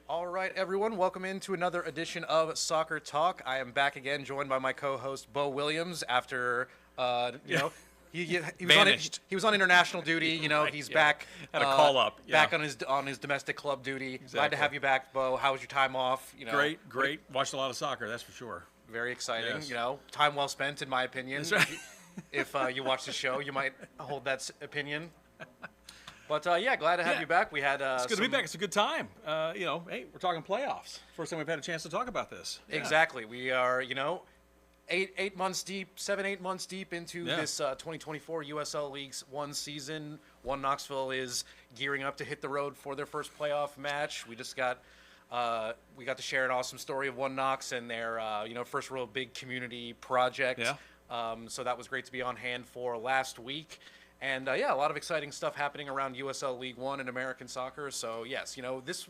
All right, everyone, welcome into another edition of Soccer Talk. I am back again, joined by my co-host Bo Williams. After he was Vanished. he was on international duty. Right, He's yeah. back. Had a call up, yeah. Back on his domestic club duty. Glad to Exactly. have you back, Bo. How was your time off? Great. Watched a lot of soccer, that's for sure. Very exciting. Yes. Time well spent, in my opinion. That's right. If you watch the show, you might hold that opinion. But glad to have you back. We had It's good to be back. It's a good time. Hey, we're talking playoffs. First time we've had a chance to talk about this. Yeah. Exactly. We are, 8 months deep, 7-8 months deep into this 2024 USL League's one season. One Knoxville is gearing up to hit the road for their first playoff match. We just got to share an awesome story of One Knox and their first real big community project. Yeah. So that was great to be on hand for last week. And, a lot of exciting stuff happening around USL League One and American soccer. So, yes, this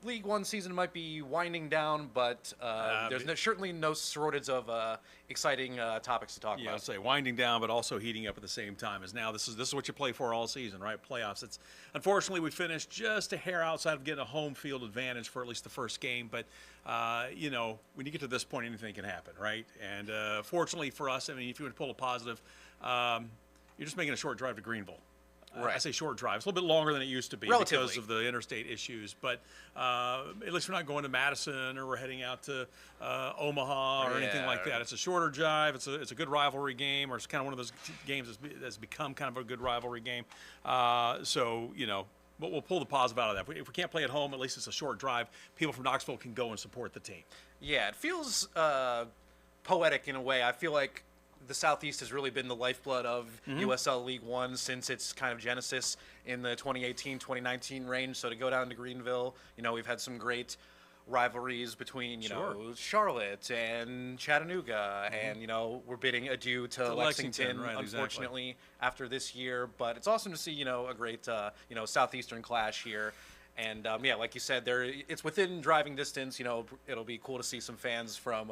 League One season might be winding down, but there's certainly no shortage of exciting topics to talk Yeah, about. I'd say winding down, but also heating up at the same time. As now, this is what you play for all season, right? Playoffs. It's unfortunately we finished just a hair outside of getting a home field advantage for at least the first game. But when you get to this point, anything can happen, right? And fortunately for us, I mean, if you would pull a positive. You're just making a short drive to Greenville. Right. I say short drive. It's a little bit longer than it used to be Relatively. because of the interstate issues. But at least we're not going to Madison or we're heading out to Omaha or anything like that. It's a shorter drive. It's a good rivalry game, or it's kind of one of those games that's become kind of a good rivalry game. But we'll pull the positive out of that. If we can't play at home, at least it's a short drive. People from Knoxville can go and support the team. Yeah, it feels poetic in a way. I feel like the Southeast has really been the lifeblood of USL League One since its kind of genesis in the 2018-2019 range. So to go down to Greenville, we've had some great rivalries between, Charlotte and Chattanooga, and, we're bidding adieu to Lexington, right, unfortunately, exactly. after this year. But it's awesome to see, a great, Southeastern clash here. And, like you said, it's within driving distance. It'll be cool to see some fans from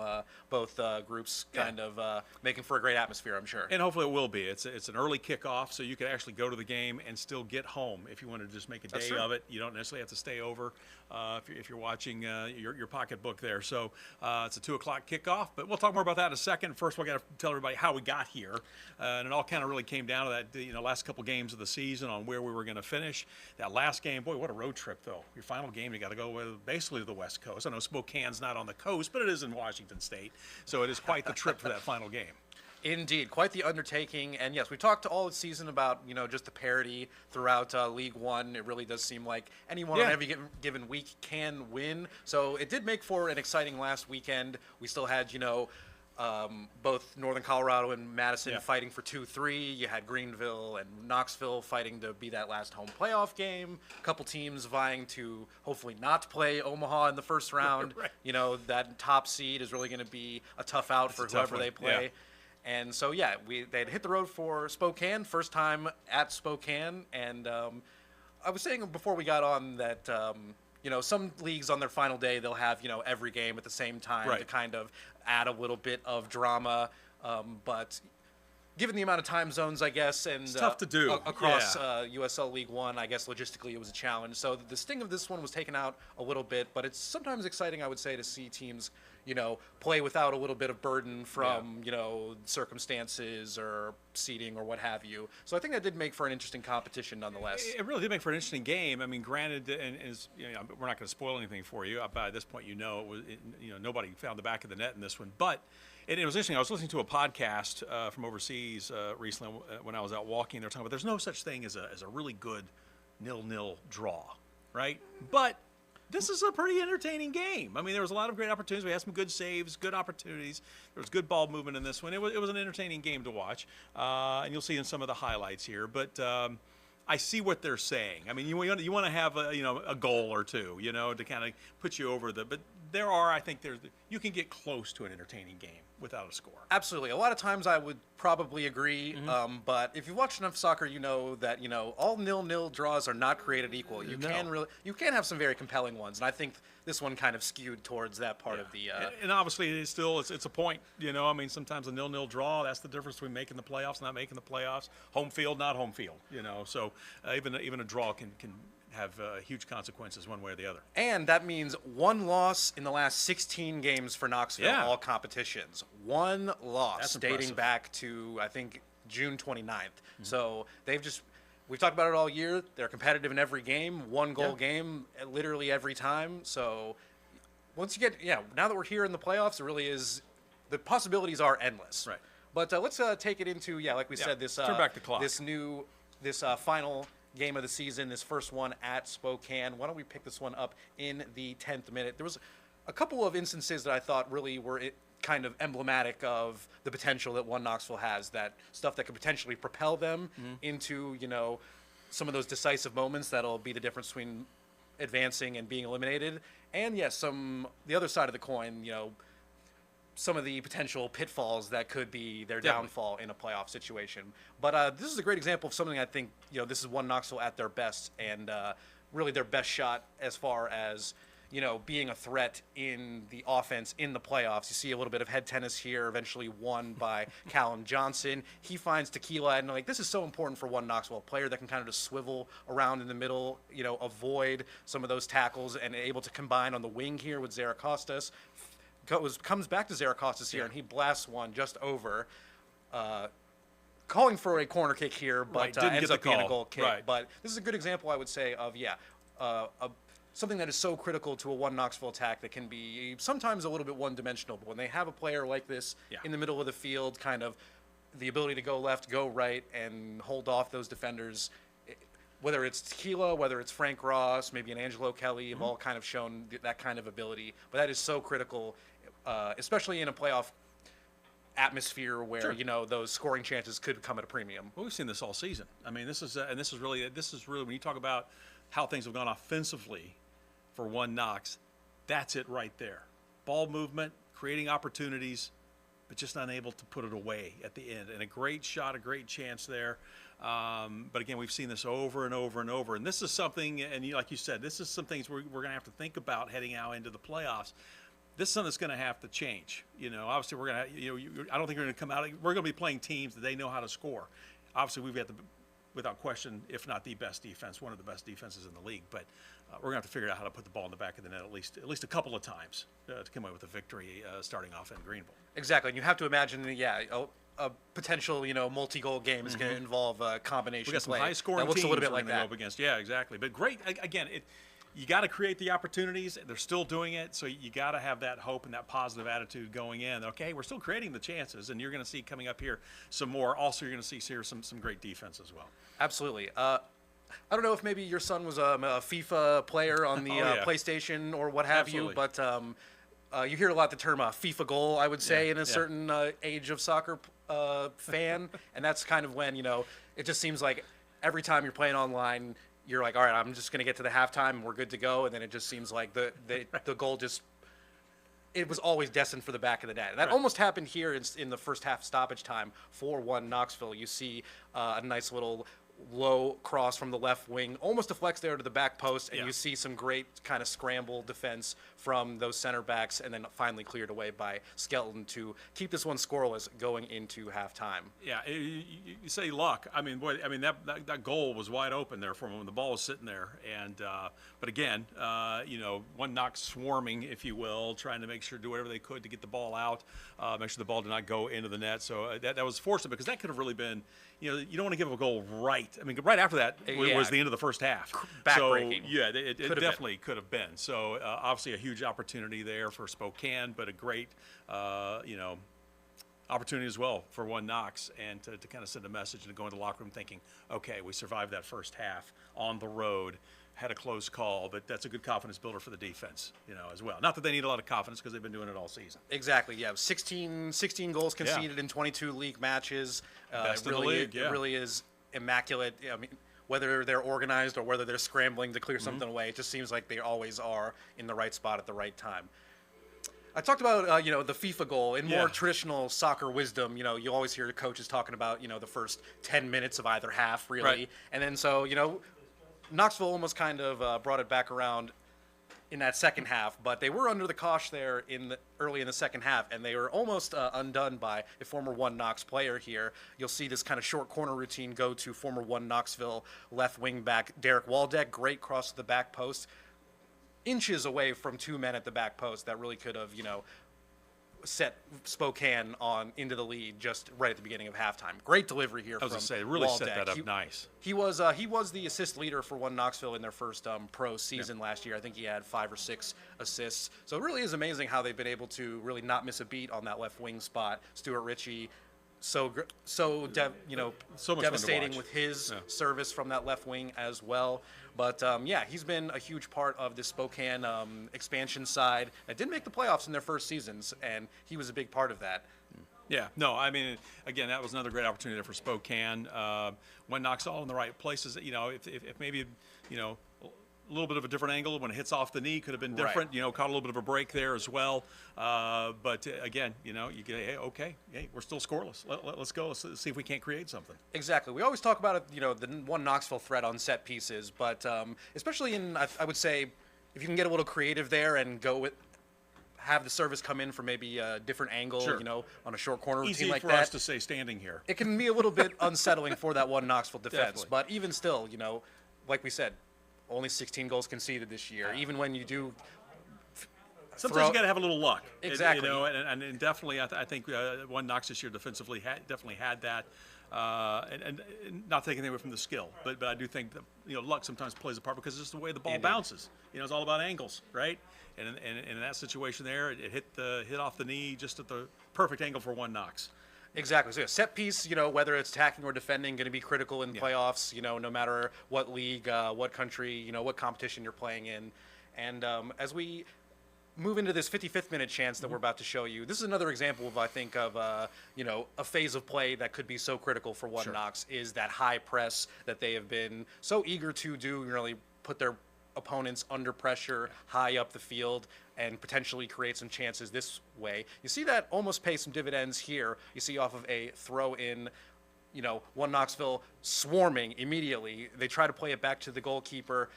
both groups kind of making for a great atmosphere, I'm sure. And hopefully it will be. It's an early kickoff, so you can actually go to the game and still get home if you want to just make a day of it. You don't necessarily have to stay over if you're watching your pocketbook there. So it's a 2 o'clock kickoff, but we'll talk more about that in a second. First, we've got to tell everybody how we got here. And it all kind of really came down to that last couple games of the season on where we were going to finish. That last game, boy, what a road trip, though. Your final game, you got to go basically to the West Coast. I know Spokane's not on the coast, but it is in Washington State. So it is quite the trip for that final game. Indeed, quite the undertaking. And yes, we talked all season about, just the parity throughout League One. It really does seem like anyone on every given week can win. So it did make for an exciting last weekend. We still had, both Northern Colorado and Madison fighting for 2-3. You had Greenville and Knoxville fighting to be that last home playoff game. A couple teams vying to hopefully not play Omaha in the first round. Right. That top seed is really going to be a tough out for whoever they play. Yeah. And so, they'd hit the road for Spokane, first time at Spokane. And I was saying before we got on that, some leagues on their final day, they'll have, every game at the same time to kind of add a little bit of drama. But given the amount of time zones, I guess, and it's tough to do across USL League One, I guess logistically it was a challenge. So the sting of this one was taken out a little bit, but it's sometimes exciting, I would say, to see teams play without a little bit of burden from, circumstances or seeding or what have you. So I think that did make for an interesting competition nonetheless. It really did make for an interesting game. I mean, granted, we're not going to spoil anything for you. By this point, nobody found the back of the net in this one. But it was interesting. I was listening to a podcast from overseas recently when I was out walking. They were talking about there's no such thing as a really good 0-0 draw, right? But this is a pretty entertaining game. I mean, there was a lot of great opportunities. We had some good saves, good opportunities. There was good ball movement in this one. It was an entertaining game to watch, and you'll see in some of the highlights here. But I see what they're saying. I mean, you want to have a goal or two, to kind of put you over the. But you can get close to an entertaining game without a score. Absolutely. A lot of times I would probably agree, but if you've watched enough soccer, you know that all 0-0 draws are not created equal. You can have some very compelling ones, and I think this one kind of skewed towards that part of the. And obviously, it's a point. I mean, sometimes a 0-0 draw, that's the difference between making the playoffs, not making the playoffs. Home field, not home field. So even a draw can have huge consequences one way or the other. And that means one loss in the last 16 games for Knoxville, all competitions. One loss. That's dating impressive. back to, I think, June 29th. So we've talked about it all year. They're competitive in every game, one goal game, literally every time. So once you now that we're here in the playoffs, it really is, the possibilities are endless. Right. But let's take it into, like we said, this turn back the clock. This final game of the season, this first one at Spokane. Why don't we pick this one up in the 10th minute? There was a couple of instances that I thought really were kind of emblematic of the potential that one Knoxville has, that stuff that could potentially propel them into, some of those decisive moments that'll be the difference between advancing and being eliminated. And yes, the other side of the coin, some of the potential pitfalls that could be their downfall in a playoff situation. But this is a great example of something I think, this is one Knoxville at their best, and really their best shot as far as, being a threat in the offense in the playoffs. You see a little bit of head tennis here, eventually won by Callum Johnson. He finds Tequila, and this is so important for one Knoxville, a player that can kind of just swivel around in the middle, avoid some of those tackles, and able to combine on the wing here with Zaracostas. Comes back to Zaracostas here, and he blasts one just over, calling for a corner kick here, but ends up being a goal kick. Right. But this is a good example, I would say, of something that is so critical to a one Knoxville attack that can be sometimes a little bit one-dimensional. But when they have a player like this in the middle of the field, kind of the ability to go left, go right, and hold off those defenders, whether it's Tequila, whether it's Frank Ross, maybe an Angelo Kelly, have all kind of shown that kind of ability. But that is so critical, especially in a playoff atmosphere where those scoring chances could come at a premium. Well, we've seen this all season. I mean, this is really when you talk about how things have gone offensively for one Knox, that's it right there. Ball movement, creating opportunities, but just unable to put it away at the end. And a great shot, a great chance there. But again, we've seen this over and over and over. And this is something, and like you said, this is some things we're going to have to think about heading out into the playoffs. This is something that's going to have to change. Obviously we're going to, I don't think we're going to come out. We're going to be playing teams that they know how to score. Obviously we've got without question, if not the best defense, one of the best defenses in the league. But we're going to have to figure out how to put the ball in the back of the net at least a couple of times to come away with a victory starting off in Greenville. Exactly, and you have to imagine, a potential, multi-goal game is going to involve a combination. We got some play high-scoring that looks teams a little bit like we're going to go up against. Yeah, exactly. But great, again, you got to create the opportunities. They're still doing it, so you got to have that hope and that positive attitude going in. Okay, we're still creating the chances, and you're going to see coming up here some more. Also, you're going to see here some great defense as well. Absolutely. I don't know if maybe your son was a FIFA player on the PlayStation or what have you, but you hear a lot the term FIFA goal, I would say, in a certain age of soccer fan, and that's kind of when, it just seems like every time you're playing online, you're like, all right, I'm just going to get to the halftime and we're good to go, and then it just seems like the goal it was always destined for the back of the net. And that almost happened here in the first half stoppage time for one Knoxville. You see a nice little low cross from the left wing, almost deflects there to the back post, and you see some great kind of scramble defense from those center backs, and then finally cleared away by Skelton to keep this one scoreless going into halftime. Yeah, you say luck. I mean, boy, that goal was wide open there for him when the ball was sitting there, and but again, one Knox swarming, if you will, trying to make sure do whatever they could to get the ball out, make sure the ball did not go into the net. So that was fortunate because that could have really been. You don't want to give a goal right. I mean, right after that was the end of the first half. Backbreaking. So, it definitely could have been. So, obviously a huge opportunity there for Spokane, but a great, opportunity as well for one Knox and to kind of send a message and to go into the locker room thinking, okay, we survived that first half on the road. Had a close call, but that's a good confidence builder for the defense, as well. Not that they need a lot of confidence because they've been doing it all season. Exactly, yeah. 16 goals conceded in 22 league matches. Best in the league, It really is immaculate. I mean, whether they're organized or whether they're scrambling to clear something away, it just seems like they always are in the right spot at the right time. I talked about, the FIFA goal. In more traditional soccer wisdom, you always hear the coaches talking about, the first 10 minutes of either half, really. Right. And then so, Knoxville almost kind of brought it back around in that second half, but they were under the cosh there early in the second half, and they were almost undone by a former One Knox player here. You'll see this kind of short corner routine go to former One Knoxville left wing back Derek Waldeck. Great cross to the back post, inches away from 2 men at the back post that really could have, set Spokane on into the lead just right at the beginning of halftime. Great delivery here. I was from going to say, really Waldeck. set that up nice. He was the assist leader for One Knoxville in their first pro season last year. I think he had 5 or 6 assists. So it really is amazing how they've been able to really not miss a beat on that left wing spot. Stuart Ritchie, so devastating with his service from that left wing as well. But he's been a huge part of the Spokane expansion side. That didn't make the playoffs in their first seasons, and he was a big part of that. Yeah, no, I mean, again, that was another great opportunity for Spokane. One Knox all in the right places. If maybe, a little bit of a different angle when it hits off the knee could have been different. Right. Caught a little bit of a break there as well. But again, you get, hey, we're still scoreless. Let's go. Let's see if we can't create something. Exactly. We always talk about it, the One Knoxville threat on set pieces, but especially I would say, if you can get a little creative there and have the service come in from maybe a different angle, on a short corner routine like that. Easy for us to say standing here. It can be a little bit unsettling for that One Knoxville defense. Definitely. But even still, like we said, only 16 goals conceded this year. Even when you do, sometimes you got to have a little luck. Exactly. And definitely, I think One Knox this year defensively definitely had that. And not taking anything away from the skill, but I do think that luck sometimes plays a part because it's just the way the ball bounces. It's all about angles, right? And in that situation there, it hit off the knee just at the perfect angle for One Knox. Exactly. So a set piece, whether it's attacking or defending, going to be critical in playoffs. No matter what league, what country, what competition you're playing in. And as we move into this 55th minute chance that we're about to show you, this is another example of, I think, of a phase of play that could be so critical for One Knox, is that high press that they have been so eager to do, really put their opponents under pressure high up the field and potentially create some chances this way. You see that almost pay some dividends here. You see off of a throw in, One Knoxville swarming immediately. They try to play it back to the goalkeeper,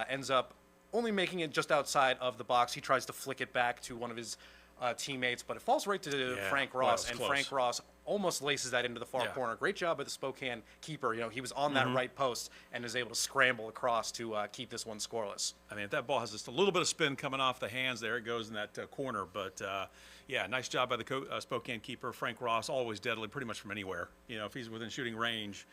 ends up only making it just outside of the box. He tries to flick it back to one of his teammates, but it falls right to Frank Ross, and close. Frank Ross almost laces that into the far corner. Great job by the Spokane keeper. He was on that right post and is able to scramble across to keep this one scoreless. I mean, if that ball has just a little bit of spin coming off the hands, there it goes in that corner. But nice job by the Spokane keeper, Frank Ross, always deadly, pretty much from anywhere. If he's within shooting range,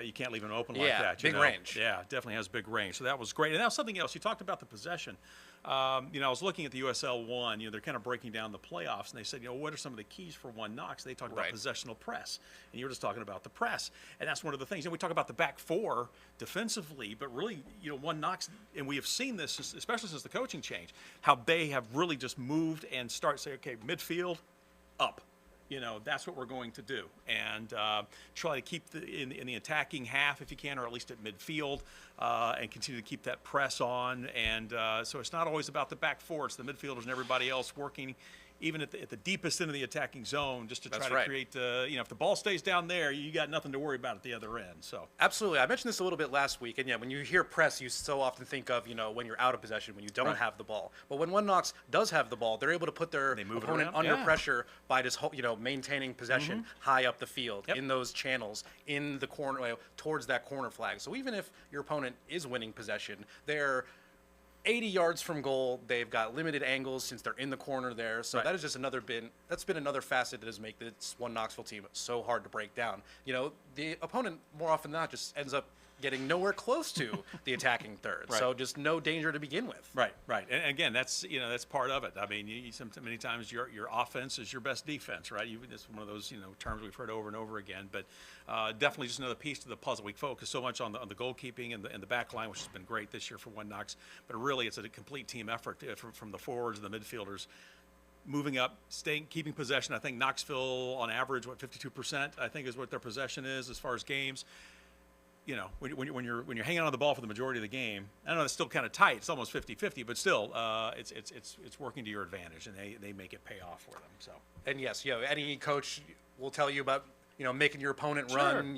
you can't leave him open like that. Big range. Yeah, definitely has big range. So that was great. And now something else. You talked about the possession. I was looking at the USL 1. They're kind of breaking down the playoffs, and they said, what are some of the keys for One Knox? They talked about possessional press, and you were just talking about the press, and that's one of the things. We talk about the back four defensively, but really, One Knox, and we have seen this, especially since the coaching change, how they have really just moved and say, okay, midfield, up. That's what we're going to do, and try to keep in the attacking half if you can, or at least at midfield, and continue to keep that press on. And so it's not always about the back four; it's the midfielders and everybody else working, even at the deepest end of the attacking zone, just to try to create. If the ball stays down there, you got nothing to worry about at the other end. So absolutely, I mentioned this a little bit last week, and when you hear press, you so often think of when you're out of possession, when you don't have the ball. But when One Knox does have the ball, they're able to put their opponent under pressure by just maintaining possession high up the field in those channels in the corner towards that corner flag. So even if your opponent is winning possession, they're 80 yards from goal. They've got limited angles since they're in the corner there. So that is just that's been another facet that has made this One Knoxville team so hard to break down. The opponent more often than not just ends up getting nowhere close to the attacking third. So just no danger to begin with. Right. And again, that's part of it. I mean, many times your offense is your best defense, right? It's one of those terms we've heard over and over again. But definitely just another piece to the puzzle. We focus so much on the goalkeeping and the back line, which has been great this year for One Knox. But really, it's a complete team effort from the forwards and the midfielders. Moving up, keeping possession. I think Knoxville, on average, 52%, I think is what their possession is as far as games. When you're hanging on the ball for the majority of the game, I know it's still kind of tight. It's almost 50-50, but still, it's working to your advantage, and they make it pay off for them. So. And yes, any coach will tell you about making your opponent run,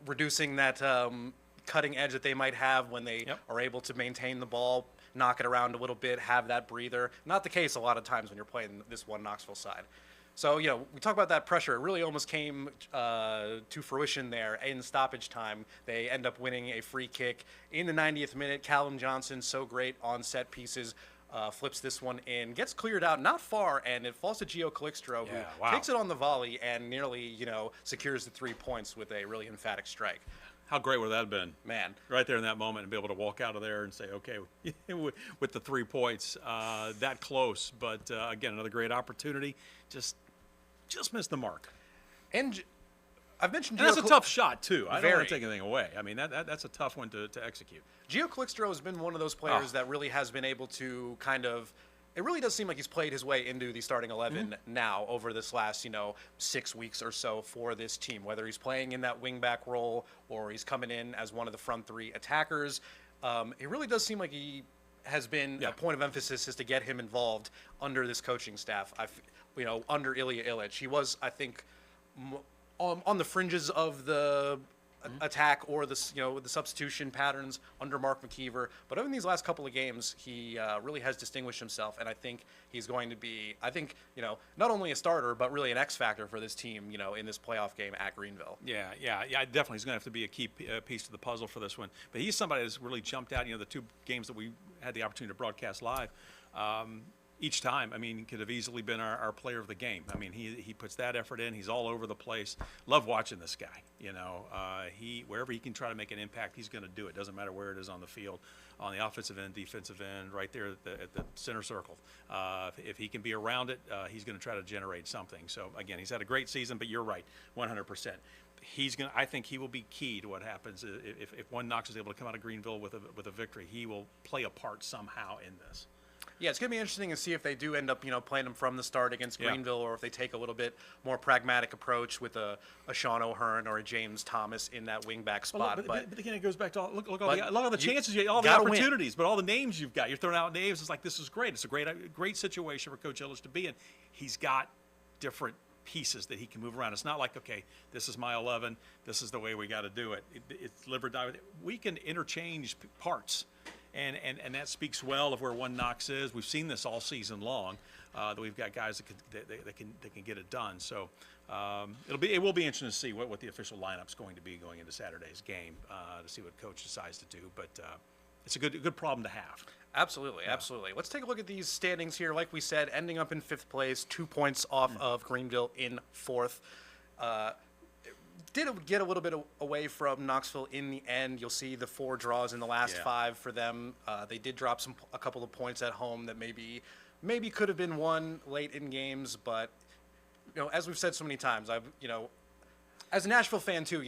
reducing that cutting edge that they might have when they are able to maintain the ball. knock it around a little bit, have that breather. Not the case a lot of times when you're playing this one Knoxville side. So, we talk about that pressure. It really almost came to fruition there in stoppage time. They end up winning a free kick in the 90th minute. Callum Johnson, so great on set pieces, flips this one in, gets cleared out not far, and it falls to Gio Calixto, who takes it on the volley and nearly, secures the 3 points with a really emphatic strike. How great would that have been? Man. Right there in that moment, and be able to walk out of there and say, okay, with the 3 points, that close. But, again, another great opportunity. Just missed the mark. And I've mentioned that's a tough shot, too. I don't Very. want to take anything away. I mean, that's a tough one to execute. Gio Calixto has been one of those players that really has been able to kind of – it really does seem like he's played his way into the starting 11 now over this last, 6 weeks or so for this team, whether he's playing in that wing-back role or he's coming in as one of the front three attackers. It really does seem like he has been a point of emphasis is to get him involved under this coaching staff. Under Ilya Illich. He was, I think, on the fringes of the attack or the substitution patterns under Mark McKeever. But in these last couple of games, he really has distinguished himself, and I think he's going to be, not only a starter, but really an X factor for this team, in this playoff game at Greenville. Yeah, definitely. He's going to have to be a key piece to the puzzle for this one. But he's somebody that's really jumped out. The 2 games that we had the opportunity to broadcast live, each time, could have easily been our player of the game. He puts that effort in. He's all over the place. Love watching this guy. Wherever he can try to make an impact, he's going to do it. Doesn't matter where it is on the field, on the offensive end, defensive end, right there at the center circle. If he can be around it, he's going to try to generate something. So again, he's had a great season, but you're right, 100%. I think he will be key to what happens if one Knox is able to come out of Greenville with a victory. He will play a part somehow in this. Yeah, it's going to be interesting to see if they do end up, playing him from the start against Greenville, or if they take a little bit more pragmatic approach with a Sean O'Hearn or a James Thomas in that wingback spot. But again, it goes back to look all the chances you get, all the opportunities, but all the names you've got. You're throwing out names. It's like, this is great. It's a great situation for Coach Illich to be in. He's got different pieces that he can move around. It's not like, okay, this is my 11. This is the way we got to do it. It's live or die. We can interchange parts. And that speaks well of where one Knox is. We've seen this all season long. That we've got guys that can get it done. So it will be interesting to see what the official lineup's going to be going into Saturday's game, to see what coach decides to do. But it's a good problem to have. Absolutely. Let's take a look at these standings here. Like we said, ending up in 5th place, 2 points off of Greenville in 4th. Did get a little bit away from Knoxville in the end. You'll see the 4 draws in the last 5 for them. They did drop a couple of points at home that maybe could have been won late in games, but as we've said so many times, as a Nashville fan too,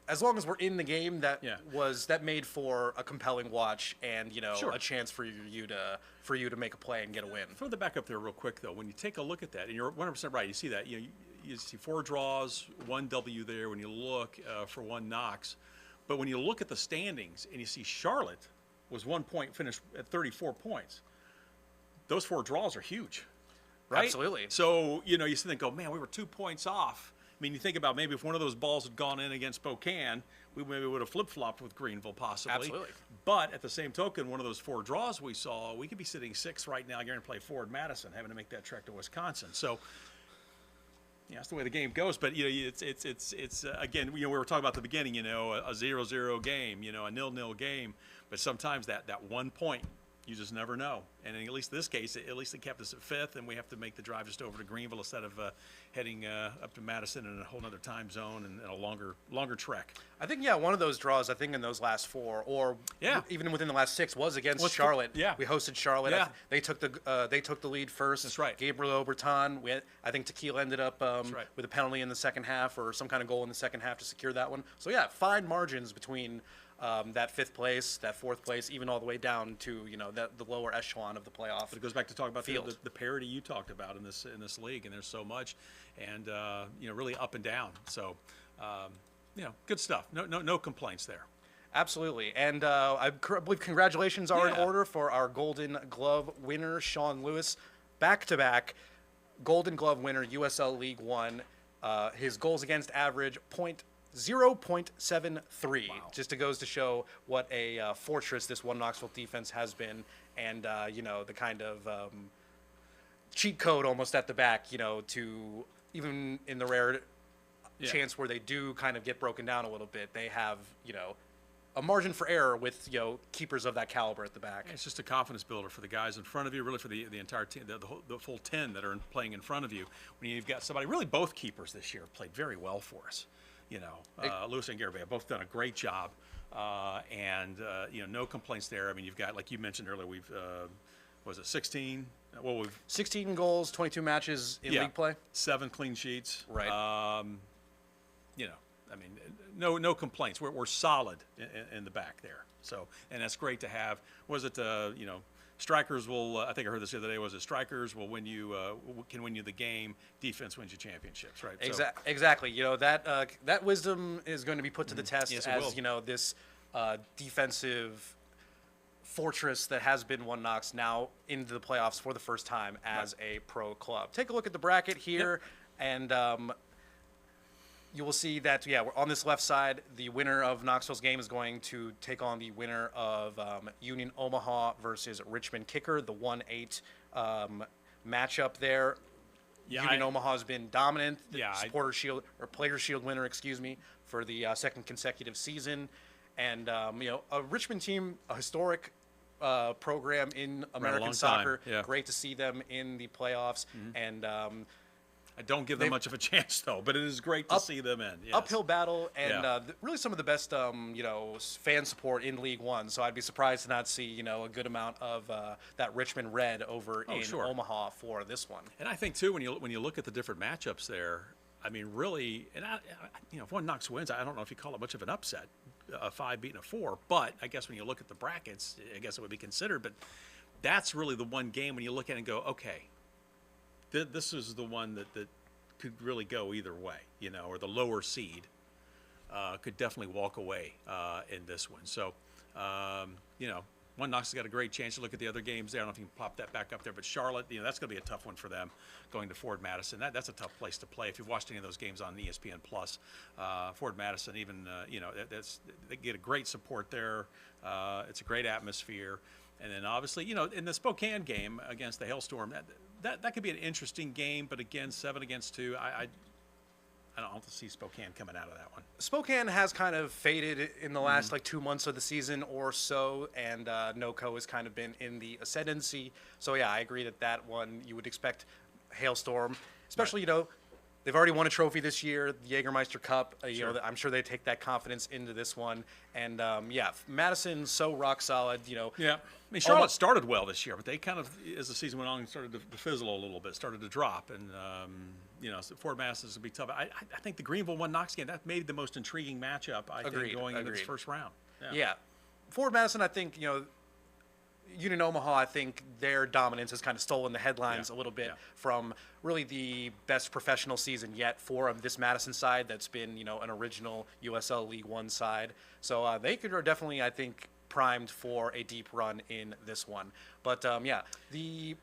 as long as we're in the game, that made for a compelling watch and a chance for you to make a play and get a win. Throw that back up there real quick though. When you take a look at that, and you're 100% right, you see that you see 4 draws, 1 W there when you look for one Knox. But when you look at the standings and you see Charlotte was 1 point, finished at 34 points, those 4 draws are huge, right? Absolutely. So, you think, oh, man, we were 2 points off. You think about maybe if one of those balls had gone in against Spokane, we maybe would have flip-flopped with Greenville possibly. Absolutely. But at the same token, one of those 4 draws we saw, we could be sitting 6th right now, going to play Ford Madison, having to make that trek to Wisconsin. So, that's the way the game goes. But it's again, we were talking about at the beginning, a 0-0 game, a 0-0 game. But sometimes that 1 point, you just never know. And in at least this case, at least they kept us at 5th, and we have to make the drive just over to Greenville instead of heading up to Madison in a whole other time zone and a longer trek. I think, one of those draws, I think in those last 4, or even within the last 6, was against Charlotte. We hosted Charlotte. Yeah. They took the lead first. That's right. Gabriel Oberton. I think Tequila ended up with a penalty in the second half or some kind of goal in the second half to secure that one. So, fine margins between that 5th place, that 4th place, even all the way down to the lower echelon of the playoff. But it goes back to talk about the parity you talked about in this league, and there's so much, and really up and down. So good stuff. No complaints there. Absolutely, and I believe congratulations are in order for our Golden Glove winner, Sean Lewis, back-to-back Golden Glove winner, USL League One. His goals against average, 0.73. Wow. Just it goes to show what a fortress this one Knoxville defense has been, and the kind of cheat code almost at the back, to even in the rare chance where they do kind of get broken down a little bit, they have a margin for error with keepers of that caliber at the back. It's just a confidence builder for the guys in front of you, really for the entire team, the full 10 that are playing in front of you. When you've got somebody, really both keepers this year played very well for us. Lewis and Garibay have both done a great job, and no complaints there. I mean, you've got, like you mentioned earlier, we've was it 16? Well, we've 16 goals, 22 matches in league play, 7 clean sheets. Right. I mean, no complaints. We're solid in the back there. So, and that's great to have. Was it strikers will? I think I heard this the other day. Was it strikers will win you? Can win you the game. Defense wins you championships. Right. Exactly. That wisdom is going to be put to the test as this defensive fortress that has been One Knox now into the playoffs for the first time as a pro club. Take a look at the bracket here, and you will see that, we're on this left side, the winner of Knoxville's game is going to take on the winner of Union Omaha versus Richmond Kicker, the 1-8 matchup there. Yeah, Union Omaha has been dominant, Players Shield winner, for the second consecutive season. And, a Richmond team, a historic program in American soccer. Yeah. Great to see them in the playoffs. And I don't give them much of a chance, though, but it is great to see them in. Yes. Uphill battle, and really some of the best, fan support in League One. So I'd be surprised to not see, a good amount of that Richmond red over in Omaha for this one. And I think too, when you look at the different matchups there, I mean, really, and if One Knox wins, I don't know if you call it much of an upset, a 5 beating a 4. But I guess when you look at the brackets, I guess it would be considered. But that's really the one game when you look at it and go, okay, this is the one that could really go either way, or the lower seed could definitely walk away in this one. So, One Knox has got a great chance to look at the other games there. I don't know if you can pop that back up there, but Charlotte, that's going to be a tough one for them going to Ford Madison. That's a tough place to play. If you've watched any of those games on ESPN Plus, Ford Madison, even they get a great support there. It's a great atmosphere, and then obviously, in the Spokane game against the Hailstorm, that could be an interesting game. But again, 7 against 2, I don't see Spokane coming out of that one. Spokane has kind of faded in the last 2 months of the season or so, and NoCo has kind of been in the ascendancy. So I agree that one you would expect Hailstorm, especially they've already won a trophy this year, the Jägermeister Cup. I'm sure they take that confidence into this one. And Madison's so rock solid. Yeah, I mean Charlotte started well this year, but they kind of, as the season went on, started to fizzle a little bit, started to drop, and so Fort Madison's gonna be tough. I think the Greenville One Knox game, that may be the most intriguing matchup I think going into this first round. Yeah, Fort Madison, I think Union Omaha, I think their dominance has kind of stolen the headlines a little bit from really the best professional season yet for this Madison side that's been, an original USL League One side. So they are definitely, I think, primed for a deep run in this one. But, the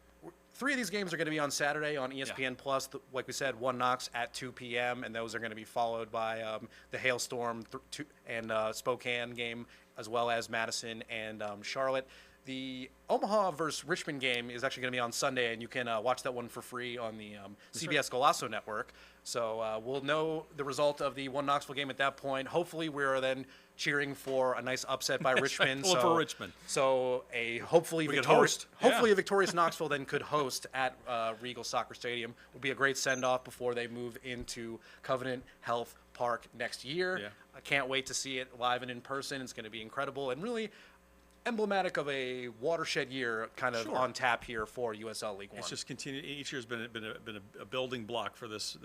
3 of these games are going to be on Saturday on ESPN Plus. Like we said, One Knox at 2 p.m., and those are going to be followed by the Hailstorm and Spokane game, as well as Madison and Charlotte. The Omaha versus Richmond game is actually going to be on Sunday, and you can watch that one for free on the CBS Golazo network. So we'll know the result of the One Knoxville game at that point. Hopefully, we're then cheering for a nice upset by Richmond. For Richmond. So a hopefully a victorious Knoxville then could host at Regal Soccer Stadium. Would be a great send-off before they move into Covenant Health Park next year. Yeah. I can't wait to see it live and in person. It's going to be incredible and really emblematic of a watershed year kind of on tap here for USL League One. It's just continued. Each year's been a building block for this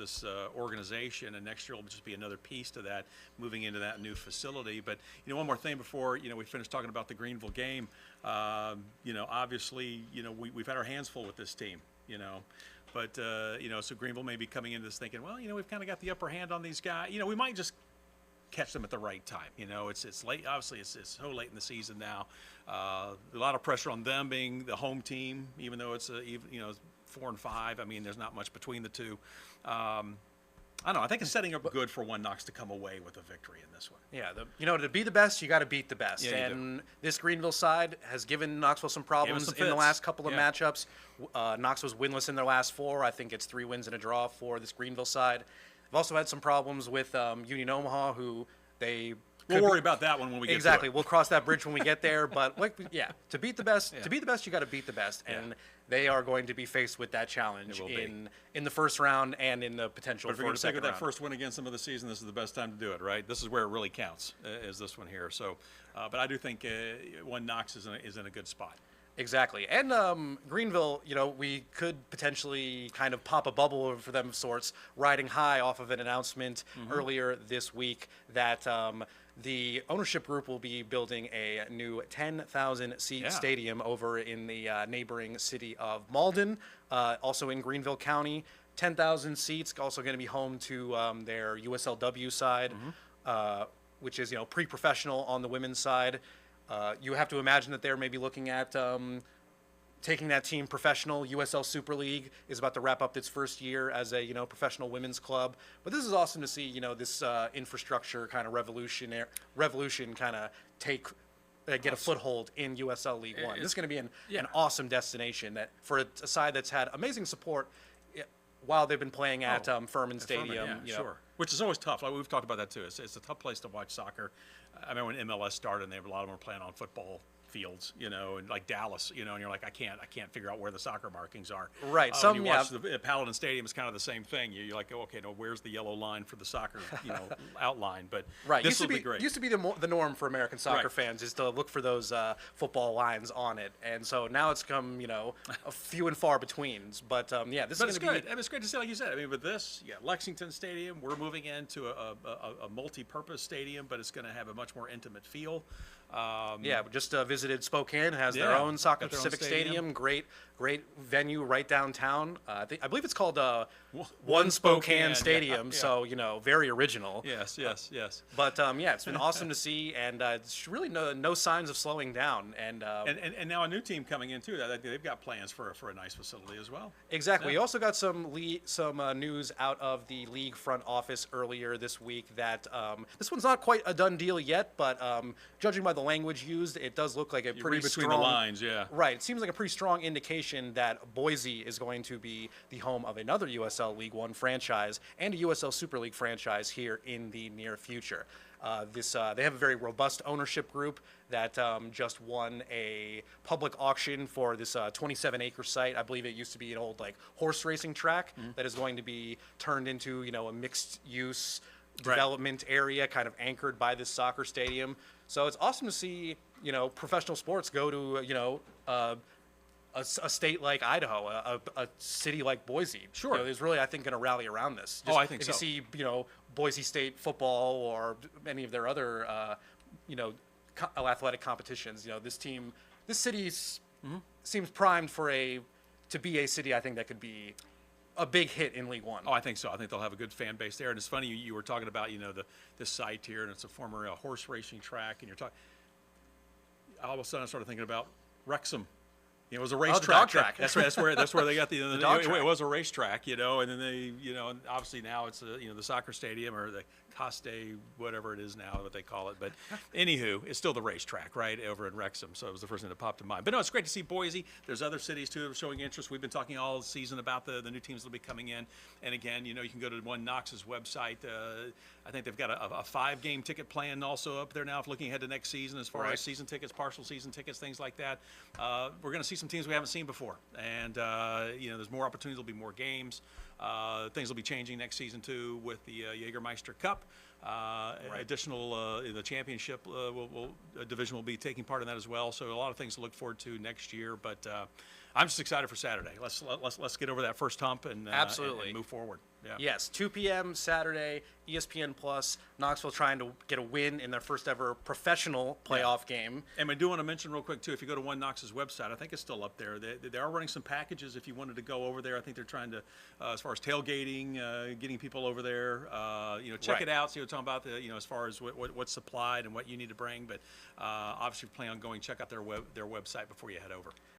organization, and next year will just be another piece to that, moving into that new facility. But one more thing before we finish talking about the Greenville game. Obviously, we've had our hands full with this team. But so Greenville may be coming into this thinking, well, we've kind of got the upper hand on these guys. We might just catch them at the right time. It's late. Obviously, it's so late in the season now. A lot of pressure on them being the home team, even though it's 4 and 5. I mean, there's not much between the two. I don't know. I think it's setting up good for One Knox to come away with a victory in this one. Yeah, to be the best, you got to beat the best. Yeah, you and this Greenville side has given Knoxville some problems some in the fits. last couple of Yeah. matchups. Knox was winless in their last 4. I think it's 3 wins and a draw for this Greenville side. They've also had some problems with Union Omaha, who they We'll worry about that one when we get exactly. to it. We'll cross that bridge when we get there. But to beat the best, Yeah. to be the best, you got to beat the best, and Yeah. they are going to be faced with that challenge It will be. in the first round and in the potential But if for you're going the to take second that round. first win against them of the season, this is the best time to do it, right? This is where it really counts, is this one here. So, but I do think One Knox is in a good spot. Exactly. And Greenville, we could potentially kind of pop a bubble for them of sorts, riding high off of an announcement earlier this week that the ownership group will be building a new 10,000-seat Yeah. stadium over in the neighboring city of Malden, also in Greenville County. 10,000 seats, also going to be home to their USLW side, which is, pre-professional on the women's side. You have to imagine that they're maybe looking at taking that team professional. USL Super League is about to wrap up its first year as a professional women's club. But this is awesome to see this infrastructure kind of revolution kind of get a foothold in USL League One. This is going to be an awesome destination that for a side that's had amazing support while they've been playing at Furman Stadium. Yeah, sure. Which is always tough. Like we've talked about that too. It's a tough place to watch soccer. I remember when MLS started, and a lot of them were playing on football fields, and like Dallas, and you're like, I can't figure out where the soccer markings are. Right. When you watch the Paladin Stadium, it's kind of the same thing. You're like, oh, okay, no, where's the yellow line for the soccer, outline? But right. This will be great. Used to be the norm for American soccer fans is to look for those football lines on it, and so now it's come, a few and far between. But this is going to be good. It's great to see, like you said. I mean, with this, Lexington Stadium, we're moving into a multi-purpose stadium, but it's going to have a much more intimate feel. Just visited Spokane. Has their own soccer-specific stadium. Great venue right downtown. I believe it's called One Spokane Stadium. Yeah. So very original. Yes. But it's been awesome to see, and it's really no signs of slowing down. And now a new team coming in too. They've got plans for a nice facility as well. Exactly. We also got some news out of the league front office earlier this week that this one's not quite a done deal yet, but judging by the language used, it does look like a pretty read between strong, the lines, yeah. Right. It seems like a pretty strong indication that Boise is going to be the home of another USL League One franchise and a USL Super League franchise here in the near future. They have a very robust ownership group that just won a public auction for this 27-acre site. I believe it used to be an old horse racing track that is going to be turned into a mixed-use development area, kind of anchored by this soccer stadium. So it's awesome to see professional sports go to a state like Idaho, a city like Boise. Sure. There's really, I think, going to rally around this. I think if so. If you see, Boise State football or any of their other, athletic competitions, this city seems primed to be a city, I think, that could be a big hit in League One. Oh, I think so. I think they'll have a good fan base there. And it's funny, you were talking about, this site here, and it's a former horse racing track, and you're talking, all of a sudden I started thinking about Wrexham. It was a racetrack. Dog track. That's where they got the dog track. It was a racetrack, and then they, and obviously now it's the soccer stadium or the Coste, whatever it is now, what they call it. But anywho, it's still the racetrack, right, over in Wrexham. So it was the first thing that popped in mind. But no, it's great to see Boise. There's other cities too that are showing interest. We've been talking all season about the new teams that'll be coming in. And again, you can go to One Knox's website. I think they've got a 5-game ticket plan also up there now, if looking ahead to next season as far as season tickets, partial season tickets, things like that. We're going to see some teams we haven't seen before. And, there's more opportunities. There'll be more games. Things will be changing next season too with the Jägermeister Cup. Additional, the championship division will be taking part in that as well. So a lot of things to look forward to next year. But I'm just excited for Saturday. Let's get over that first hump and absolutely and move forward. Yeah. Yes, 2 p.m. Saturday, ESPN Plus. Knoxville trying to get a win in their first ever professional playoff game. And I do want to mention real quick too, if you go to One Knox's website, I think it's still up there. They are running some packages if you wanted to go over there. I think they're trying to, as far as tailgating, getting people over there. Check it out. See what we're talking about. As far as what's supplied and what you need to bring. But obviously, plan on going check out their website before you head over.